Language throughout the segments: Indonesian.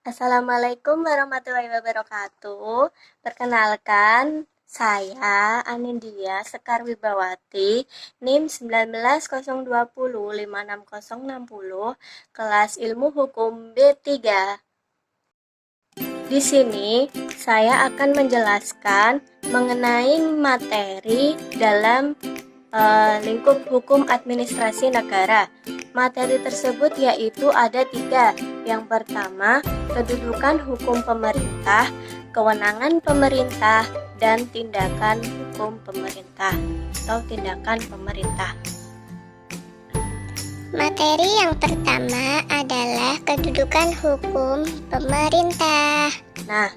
Assalamualaikum warahmatullahi wabarakatuh. Perkenalkan, saya Anindya Sekar Wibawati, NIM 1902056060, kelas Ilmu Hukum B3. Di sini saya akan menjelaskan mengenai materi dalam lingkup hukum administrasi negara. Materi tersebut yaitu ada 3. Yang pertama, kedudukan hukum pemerintah, kewenangan pemerintah, dan tindakan hukum pemerintah atau tindakan pemerintah. Materi yang pertama adalah kedudukan hukum pemerintah. Nah,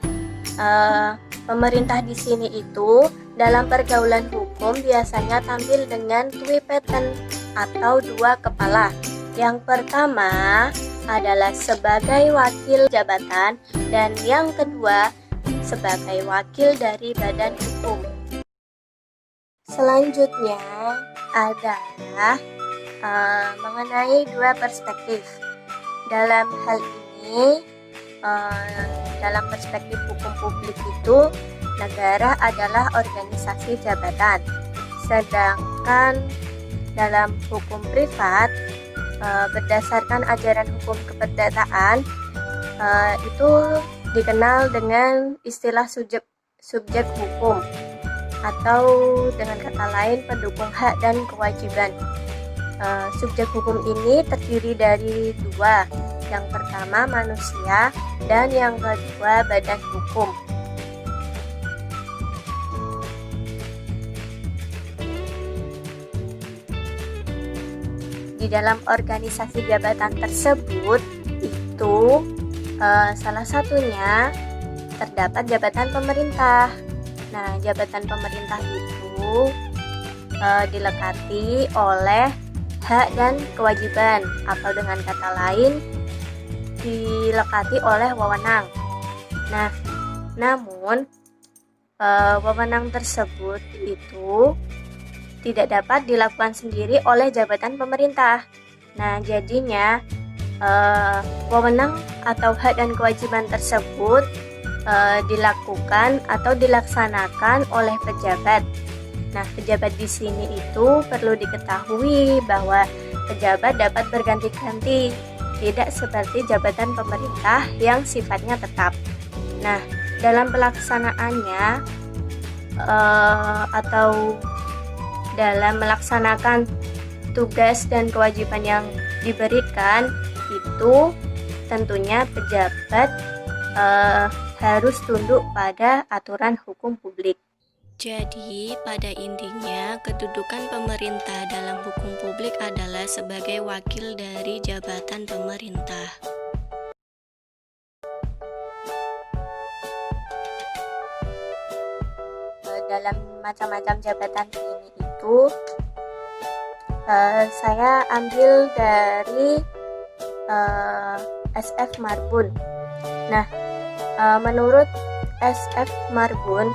pemerintah di sini itu dalam pergaulan hukum biasanya tampil dengan twi pattern atau 2 kepala. Yang pertama adalah sebagai wakil jabatan dan yang kedua sebagai wakil dari badan hukum. Selanjutnya adalah mengenai 2 perspektif. Dalam hal ini, dalam perspektif hukum publik itu, negara adalah organisasi jabatan. Sedangkan dalam hukum privat, berdasarkan ajaran hukum keperdataan, itu dikenal dengan istilah subjek hukum, atau dengan kata lain pendukung hak dan kewajiban. Subjek hukum ini terdiri dari 2. Yang pertama manusia dan yang kedua badan hukum. Di dalam organisasi jabatan tersebut itu salah satunya terdapat jabatan pemerintah. Nah, jabatan pemerintah itu dilekati oleh hak dan kewajiban, atau dengan kata lain dilekati oleh wewenang. Nah, namun wewenang tersebut itu tidak dapat dilakukan sendiri oleh jabatan pemerintah. Nah, jadinya wewenang atau hak dan kewajiban tersebut dilakukan atau dilaksanakan oleh pejabat. Nah, pejabat di sini itu perlu diketahui bahwa pejabat dapat berganti-ganti, tidak seperti jabatan pemerintah yang sifatnya tetap. Nah, dalam pelaksanaannya atau dalam melaksanakan tugas dan kewajiban yang diberikan itu tentunya pejabat harus tunduk pada aturan hukum publik. Jadi, pada intinya, kedudukan pemerintah dalam hukum publik adalah sebagai wakil dari jabatan pemerintah. Dalam macam-macam jabatan ini itu, saya ambil dari SF Marbun. Nah, menurut SF Marbun,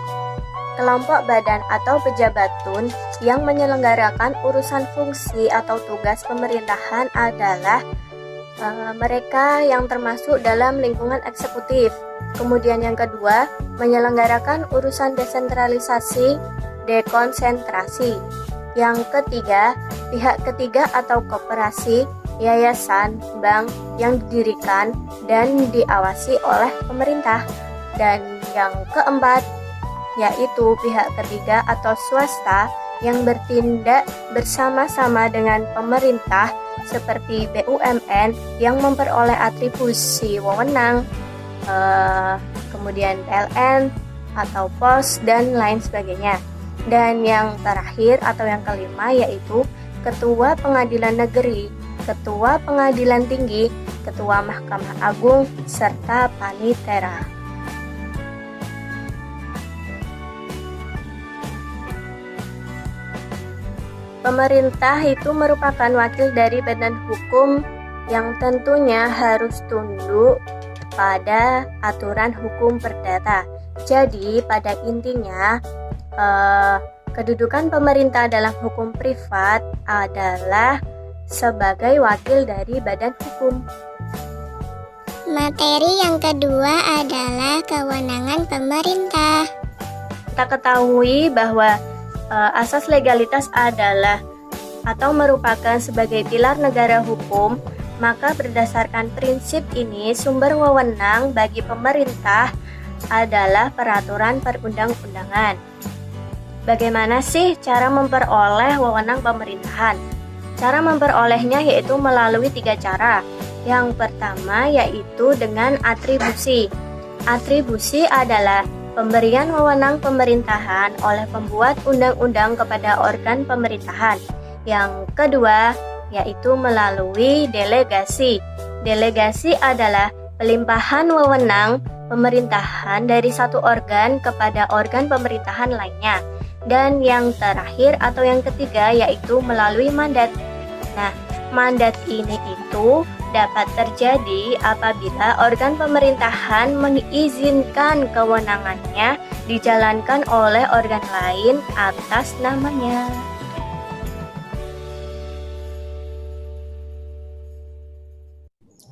kelompok badan atau pejabatun yang menyelenggarakan urusan fungsi atau tugas pemerintahan adalah mereka yang termasuk dalam lingkungan eksekutif. Kemudian yang kedua, menyelenggarakan urusan desentralisasi, dekonsentrasi. Yang ketiga, pihak ketiga atau koperasi, yayasan, bank yang didirikan dan diawasi oleh pemerintah. Dan yang keempat, yaitu pihak ketiga atau swasta yang bertindak bersama-sama dengan pemerintah seperti BUMN yang memperoleh atribusi wewenang, kemudian PLN atau POS dan lain sebagainya. Dan yang terakhir atau yang kelima yaitu Ketua Pengadilan Negeri, Ketua Pengadilan Tinggi, Ketua Mahkamah Agung, serta Panitera. Pemerintah itu merupakan wakil dari badan hukum yang tentunya harus tunduk pada aturan hukum perdata. Jadi, pada intinya, kedudukan pemerintah dalam hukum privat adalah sebagai wakil dari badan hukum. Materi yang kedua adalah kewenangan pemerintah. Kita ketahui bahwa asas legalitas adalah atau merupakan sebagai pilar negara hukum, maka berdasarkan prinsip ini sumber wewenang bagi pemerintah adalah peraturan perundang-undangan. Bagaimana sih cara memperoleh wewenang pemerintahan? Cara memperolehnya yaitu melalui 3 cara. Yang pertama yaitu dengan atribusi. Atribusi adalah pemberian wewenang pemerintahan oleh pembuat undang-undang kepada organ pemerintahan. Yang kedua yaitu melalui delegasi. Delegasi adalah pelimpahan wewenang pemerintahan dari satu organ kepada organ pemerintahan lainnya. Dan yang terakhir atau yang ketiga yaitu melalui mandat. Nah, mandat ini itu dapat terjadi apabila organ pemerintahan mengizinkan kewenangannya dijalankan oleh organ lain atas namanya.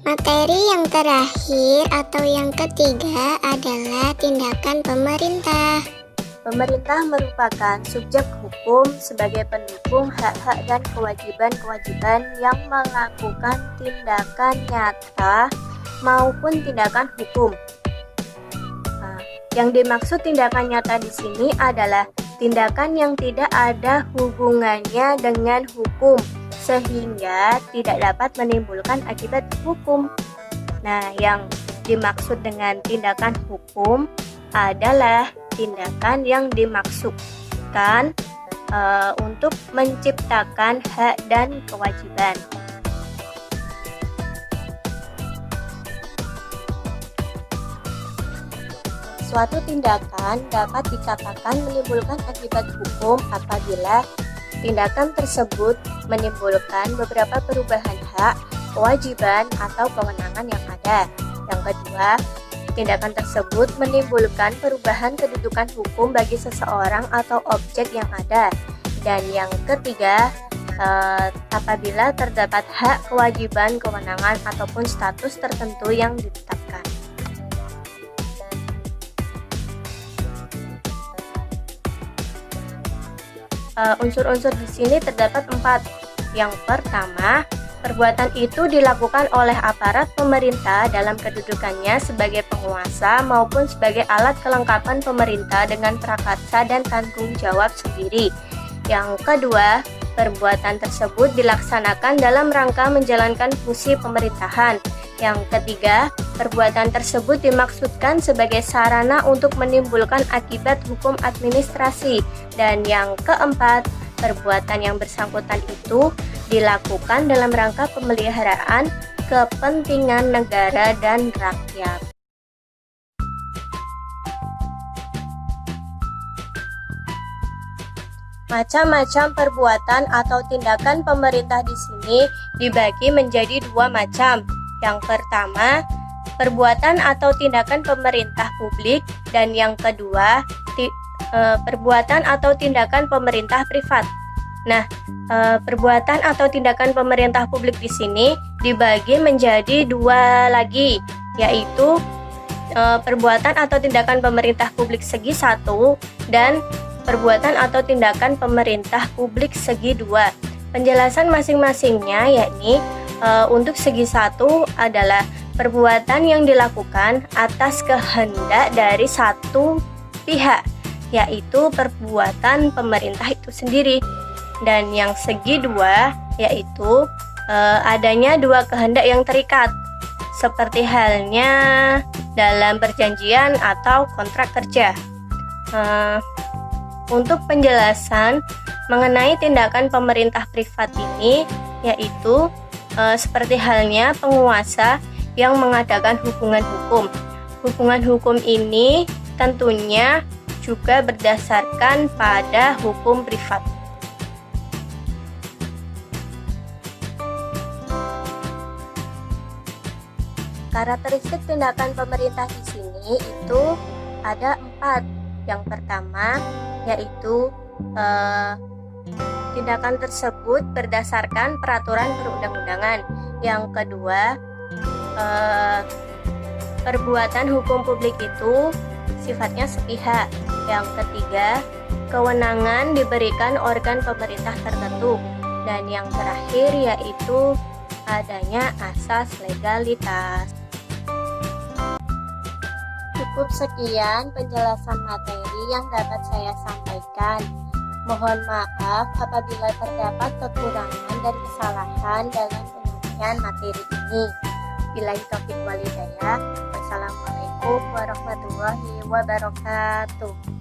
Materi yang terakhir atau yang ketiga adalah tindakan pemerintah. Pemerintah merupakan subjek hukum sebagai pendukung hak-hak dan kewajiban-kewajiban yang melakukan tindakan nyata maupun tindakan hukum. Yang dimaksud tindakan nyata di sini adalah tindakan yang tidak ada hubungannya dengan hukum, sehingga tidak dapat menimbulkan akibat hukum. Nah, yang dimaksud dengan tindakan hukum adalah tindakan yang dimaksudkan untuk menciptakan hak dan kewajiban. Suatu tindakan dapat dikatakan menimbulkan akibat hukum apabila tindakan tersebut menimbulkan beberapa perubahan hak, kewajiban, atau kewenangan yang ada. Yang kedua, tindakan tersebut menimbulkan perubahan kedudukan hukum bagi seseorang atau objek yang ada. Dan yang ketiga, apabila terdapat hak, kewajiban, kewenangan, ataupun status tertentu yang ditetapkan. Unsur-unsur di sini terdapat 4. Yang pertama, perbuatan itu dilakukan oleh aparat pemerintah dalam kedudukannya sebagai penguasa maupun sebagai alat kelengkapan pemerintah dengan prakarsa dan tanggung jawab sendiri. Yang kedua, perbuatan tersebut dilaksanakan dalam rangka menjalankan fungsi pemerintahan. Yang ketiga, perbuatan tersebut dimaksudkan sebagai sarana untuk menimbulkan akibat hukum administrasi. Dan yang keempat, perbuatan yang bersangkutan itu dilakukan dalam rangka pemeliharaan kepentingan negara dan rakyat. Macam-macam perbuatan atau tindakan pemerintah di sini dibagi menjadi 2 macam. Yang pertama, perbuatan atau tindakan pemerintah publik, dan yang kedua, perbuatan atau tindakan pemerintah privat. Nah, perbuatan atau tindakan pemerintah publik di sini dibagi menjadi 2 lagi, yaitu perbuatan atau tindakan pemerintah publik segi 1 dan perbuatan atau tindakan pemerintah publik segi 2. Penjelasan masing-masingnya yakni untuk segi 1 adalah perbuatan yang dilakukan atas kehendak dari satu pihak, yaitu perbuatan pemerintah itu sendiri. Dan yang segi 2 yaitu adanya 2 kehendak yang terikat, seperti halnya dalam perjanjian atau kontrak kerja. Untuk penjelasan mengenai tindakan pemerintah privat ini, yaitu seperti halnya penguasa yang mengadakan hubungan hukum. Hubungan hukum ini tentunya juga berdasarkan pada hukum privat. Karakteristik tindakan pemerintah di sini itu ada 4. Yang pertama yaitu tindakan tersebut berdasarkan peraturan perundang-undangan. Yang kedua, perbuatan hukum publik itu sifatnya sepihak. Yang ketiga, kewenangan diberikan organ pemerintah tertentu. Dan yang terakhir yaitu adanya asas legalitas. Cukup sekian penjelasan materi yang dapat saya sampaikan. Mohon maaf apabila terdapat kekurangan dan kesalahan dalam penyampaian materi ini. Billahi taufiq wal hidayah. Wassalamualaikum warahmatullahi wabarakatuh.